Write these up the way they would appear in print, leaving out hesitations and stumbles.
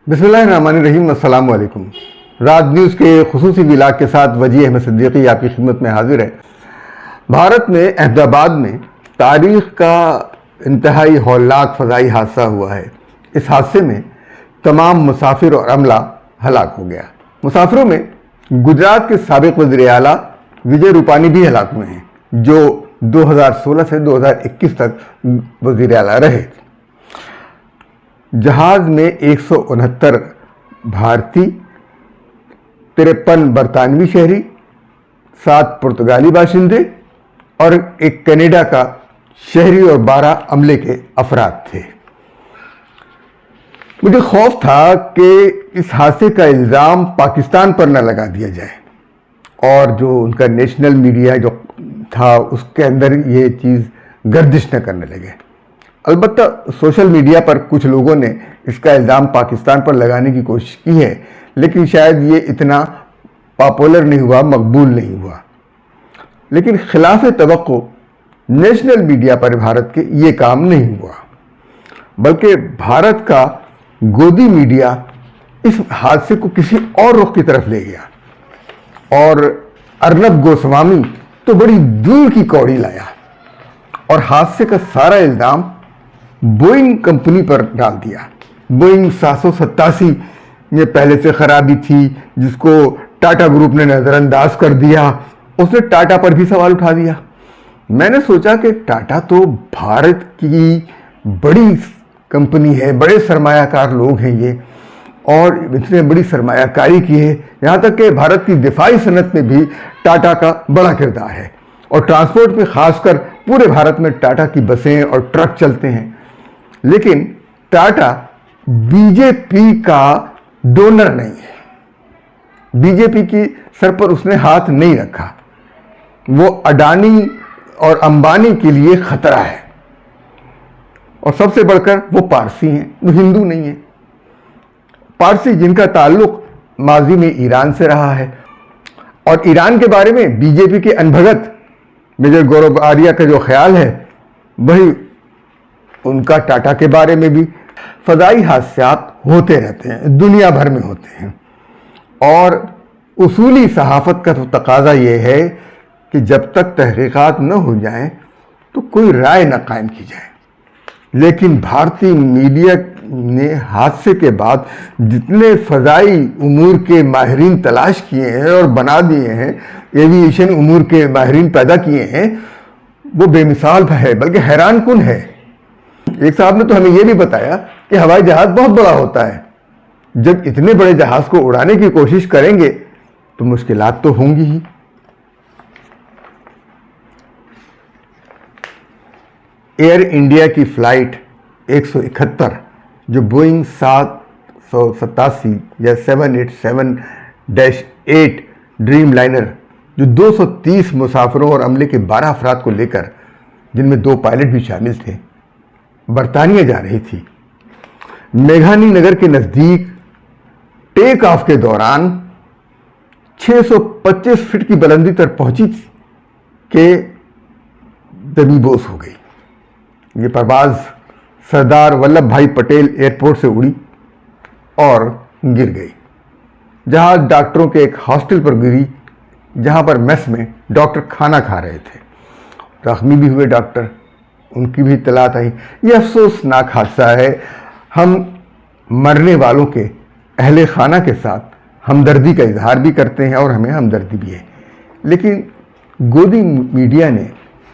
बिस्मिल्लाहिर्रहमानिर्रहीम। अस्सलाम वालेकुम। राज न्यूज़ के खुसूसी विलाग के साथ वजी अहमद सिद्दीकी आपकी खिदमत में हाजिर है। भारत में अहमदाबाद में तारीख का इंतहाई हौलनाक फ़ज़ाई हादसा हुआ है। इस हादसे में तमाम मुसाफिर और अमला हलाक हो गया। मुसाफिरों में गुजरात के साबिक़ वज़ीर आला विजय रूपानी भी हलाक हुए हैं, जो 2016 से 2021 तक वज़ीर आला रहे। जहाज़ में 169 भारतीय, 53 बरतानवी शहरी, 7 पुर्तगाली बाशिंदे और एक कनाडा का शहरी और 12 अमले के अफराद थे। मुझे खौफ था कि इस हादसे का इल्ज़ाम पाकिस्तान पर न लगा दिया जाए और जो उनका नेशनल मीडिया जो था उसके अंदर ये चीज़ गर्दिश न करने लगे। अलबत्ता सोशल मीडिया पर कुछ लोगों ने इसका इल्ज़ाम पाकिस्तान पर लगाने की कोशिश की है, लेकिन शायद ये इतना पॉपुलर नहीं हुआ, मकबूल नहीं हुआ। लेकिन खिलाफ तवक्को नेशनल मीडिया पर भारत के ये काम नहीं हुआ, बल्कि भारत का गोदी मीडिया इस हादसे को किसी और रुख की तरफ ले गया और अर्नब गोस्वामी तो बड़ी दूर की कौड़ी लाया और हादसे का सारा इल्ज़ाम बोइंग कंपनी पर डाल दिया। बोइंग 787 में पहले से खराबी थी, जिसको टाटा ग्रुप ने नज़रअंदाज कर दिया। उसने टाटा पर भी सवाल उठा दिया। मैंने सोचा कि टाटा तो भारत की बड़ी कंपनी है, बड़े सरमायाकार लोग हैं ये, और इतने बड़ी सरमायाकारी की है, यहाँ तक कि भारत की दिफाई सनत में भी टाटा का बड़ा किरदार है और ट्रांसपोर्ट में खासकर पूरे भारत में टाटा की बसें और ट्रक चलते हैं। लेकिन टाटा बीजेपी का डोनर नहीं है, बीजेपी की सर पर उसने हाथ नहीं रखा। वो अडानी और अंबानी के लिए खतरा है और सबसे बढ़कर वो पारसी हैं, वो हिंदू नहीं है। पारसी जिनका ताल्लुक माजी में ईरान से रहा है और ईरान के बारे में बीजेपी के अनभगत मेजर गौरव आर्या का जो ख्याल है वही उनका टाटा के बारे में भी। फ़ज़ाई हादसात होते रहते हैं, दुनिया भर में होते हैं, और उसूली सहाफ़त का तो तकाज़ा ये है कि जब तक तहक़ीक़ात न हो जाएं तो कोई राय न कायम की जाए। लेकिन भारतीय मीडिया ने हादसे के बाद जितने फ़ज़ाई उमूर के माहिरीन तलाश किए हैं और बना दिए हैं, एविएशन उमूर के माहिरीन पैदा किए हैं, वो बेमिसाल है, बल्कि हैरान कुन है। एक साहब ने तो हमें यह भी बताया कि हवाई जहाज बहुत बड़ा होता है। जब इतने बड़े जहाज को उड़ाने की कोशिश करेंगे तो मुश्किलात तो होंगी ही। एयर इंडिया की फ्लाइट 171 जो बोइंग 787 या 787-8 ड्रीम लाइनर जो 230 मुसाफिरों और अमले के 12 अफराद को लेकर, जिनमें 2 पायलट भी शामिल थे, बरतानिया जा रही थी। मेघानी नगर के नज़दीक टेक ऑफ के दौरान 625 फीट की बुलंदी तक पहुंची कि ज़मीबोस हो गई। ये परवाज़ सरदार वल्लभ भाई पटेल एयरपोर्ट से उड़ी और गिर गई। जहाज डॉक्टरों के एक हॉस्टल पर गिरी, जहां पर मेस में डॉक्टर खाना खा रहे थे। जख्मी भी हुए डॉक्टर, उनकी भी इत्तलात आई। यह अफसोसनाक हादसा है। हम मरने वालों के अहले खाना के साथ हमदर्दी का इजहार भी करते हैं और हमें हमदर्दी भी है, लेकिन गोदी मीडिया ने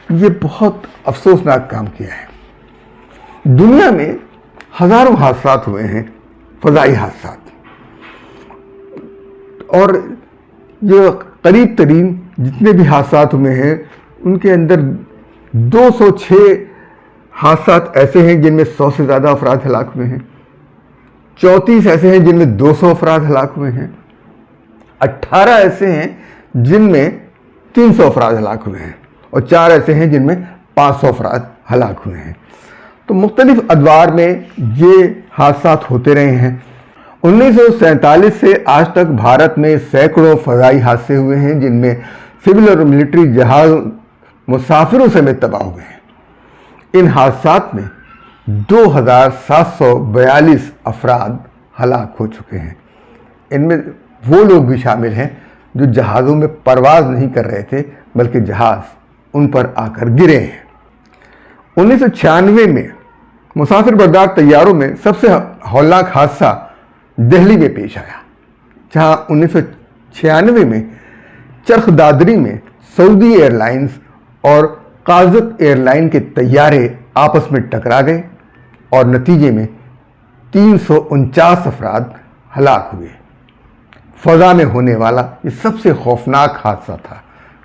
ये बहुत अफसोसनाक काम किया है। दुनिया में हज़ारों हादसात हुए हैं, फ़ज़ाई हादसात, और जो करीब तरीन जितने भी हादसात हुए हैं उनके अंदर 206 हादसात ऐसे हैं जिनमें 100 से ज़्यादा अफराद हलाक हुए हैं, 34 ऐसे हैं जिनमें 200 अफराद हलाक हुए हैं, 18 ऐसे हैं जिनमें 300 अफराद हलाक हुए हैं और 4 ऐसे हैं जिनमें 500 अफराद हलाक हुए हैं। तो मुख्तलिफ अदवार में ये हादसात होते रहे हैं। 1947 से आज तक भारत में सैकड़ों फ़ज़ाई हादसे हुए हैं, जिनमें सिविल और मिलिट्री जहाज़ मुसाफिरों समेत तबाह हुए हैं। इन हादसात में 2742 अफराद ہلاک ہو چکے ہیں۔ ان میں وہ لوگ بھی شامل ہیں جو جہازوں میں پرواز نہیں کر رہے تھے بلکہ جہاز ان پر آ کر گرے ہیں۔ 1996 میں مسافر بردار طیاروں میں سب سے ہولناک حادثہ دہلی میں پیش آیا، جہاں 1996 میں چرخ دادری میں سعودی ایئر لائنز اور قازق ایئر لائن کے طیارے آپس میں ٹکرا گئے اور نتیجے میں 349 افراد ہلاک ہوئے۔ فضا میں ہونے والا یہ سب سے خوفناک حادثہ تھا،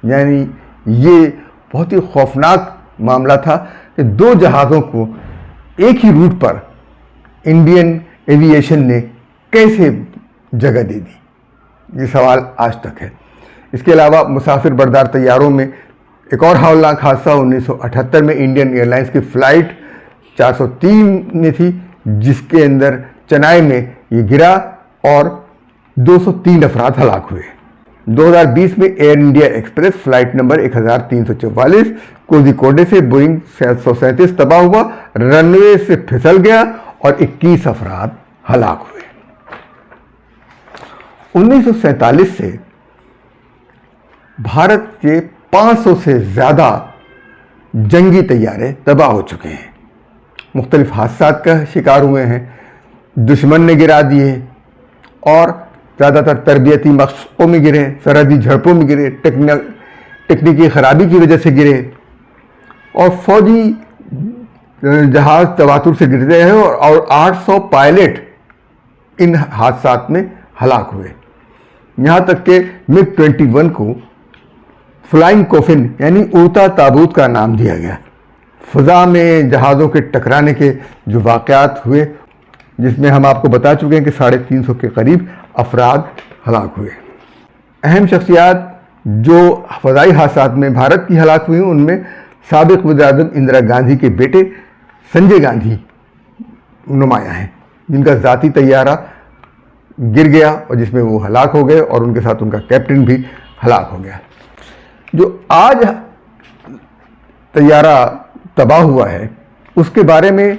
یعنی یہ بہت ہی خوفناک معاملہ تھا کہ دو جہازوں کو ایک he wrote per Indian aviation نے کیسے جگہ دے دی، یہ سوال آج تک ہے۔ اس کے علاوہ مسافر بردار طیاروں میں ایک اور ہولناک حادثہ 1978 میں انڈین ایئر لائنز کی فلائٹ 403 میں تھی، جس کے اندر چنائی میں یہ گرا اور 203 افراد ہلاک ہوئے۔ 2020 میں Air India Express flight number 1344 Kozhikode سے بوئنگ 737 تباہ ہوا، رن وے سے پھسل گیا اور 21 افراد ہلاک ہوئے۔ 1947 سے بھارت کے 500 سے زیادہ جنگی طیارے تباہ ہو چکے ہیں، مختلف حادثات کا شکار ہوئے ہیں، دشمن نے گرا دیے اور زیادہ تر تربیتی مشقوں میں گرے، سرحدی جھڑپوں میں گرے، تکنیکی خرابی کی وجہ سے گرے اور فوجی جہاز تواتر سے گرتے ہیں اور 800 پائلٹ ان حادثات میں ہلاک ہوئے۔ یہاں تک کہ MiG 21 کو فلائنگ کوفن یعنی اڑتا تابوت کا نام دیا گیا۔ فضا میں جہازوں کے ٹکرانے کے جو واقعات ہوئے، جس میں ہم آپ کو بتا چکے ہیں کہ 350 کے قریب افراد ہلاک ہوئے۔ اہم شخصیات جو فضائی حادثات میں بھارت کی ہلاک ہوئی ان میں سابق وزیر اعظم اندرا گاندھی کے بیٹے سنجے گاندھی نمایاں ہیں، جن کا ذاتی طیارہ گر گیا اور جس میں وہ ہلاک ہو گئے اور ان کے ساتھ ان کا کیپٹن بھی ہلاک ہو گیا۔ جو آج طیارہ تباہ ہوا ہے اس کے بارے میں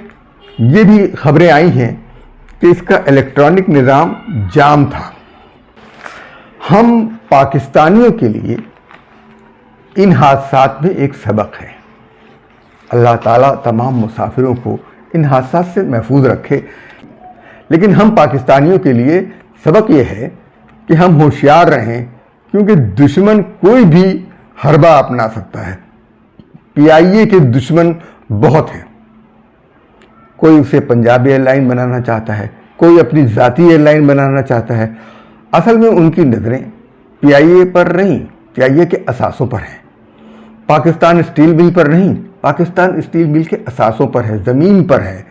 یہ بھی خبریں آئی ہیں کہ اس کا الیکٹرانک نظام جام تھا۔ ہم پاکستانیوں کے لیے ان حادثات میں ایک سبق ہے۔ اللہ تعالیٰ تمام مسافروں کو ان حادثات سے محفوظ رکھے، لیکن ہم پاکستانیوں کے لیے سبق یہ ہے کہ ہم ہوشیار رہیں، کیونکہ دشمن کوئی بھی حربہ اپنا سکتا ہے۔ PIA کے دشمن بہت ہیں، کوئی اسے پنجاب ایئر لائن بنانا چاہتا ہے، کوئی اپنی ذاتی ایئر لائن بنانا چاہتا ہے۔ اصل میں ان کی نظریں PIA پر نہیں، PIA کے اثاثوں پر ہیں، پاکستان اسٹیل مل پر نہیں، پاکستان اسٹیل مل کے اثاثوں پر ہے، زمین پر ہے۔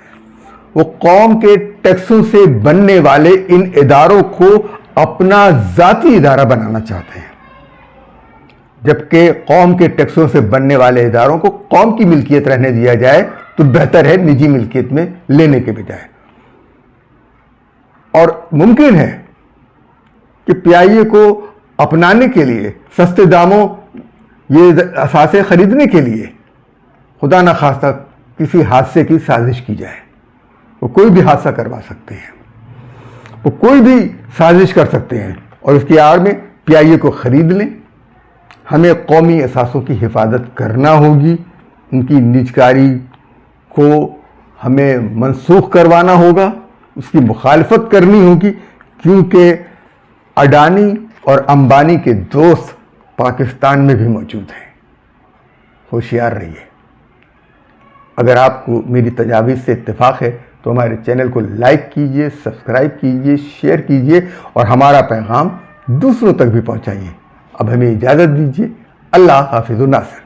وہ قوم کے ٹیکسوں سے بننے والے ان اداروں کو اپنا ذاتی ادارہ بنانا چاہتے ہیں، جبکہ قوم کے ٹیکسوں سے بننے والے اداروں کو قوم کی ملکیت رہنے دیا جائے تو بہتر ہے نجی ملکیت میں لینے کے بجائے۔ اور ممکن ہے کہ PIA کو اپنانے کے لیے سستے داموں یہ اثاثے خریدنے کے لیے خدا نخواستہ کسی حادثے کی سازش کی جائے۔ وہ کوئی بھی حادثہ کروا سکتے ہیں، وہ کوئی بھی سازش کر سکتے ہیں اور اس کی آڑ میں PIA کو خرید لیں۔ ہمیں قومی اثاثوں کی حفاظت کرنا ہوگی، ان کی نجکاری کو ہمیں منسوخ کروانا ہوگا، اس کی مخالفت کرنی ہوگی، کیونکہ اڈانی اور امبانی کے دوست پاکستان میں بھی موجود ہیں۔ ہوشیار رہیے۔ اگر آپ کو میری تجاویز سے اتفاق ہے تو ہمارے چینل کو لائک کیجئے، سبسکرائب کیجئے، شیئر کیجئے اور ہمارا پیغام دوسروں تک بھی پہنچائیے۔ اب ہمیں اجازت دیجیے۔ اللہ حافظ الناصر۔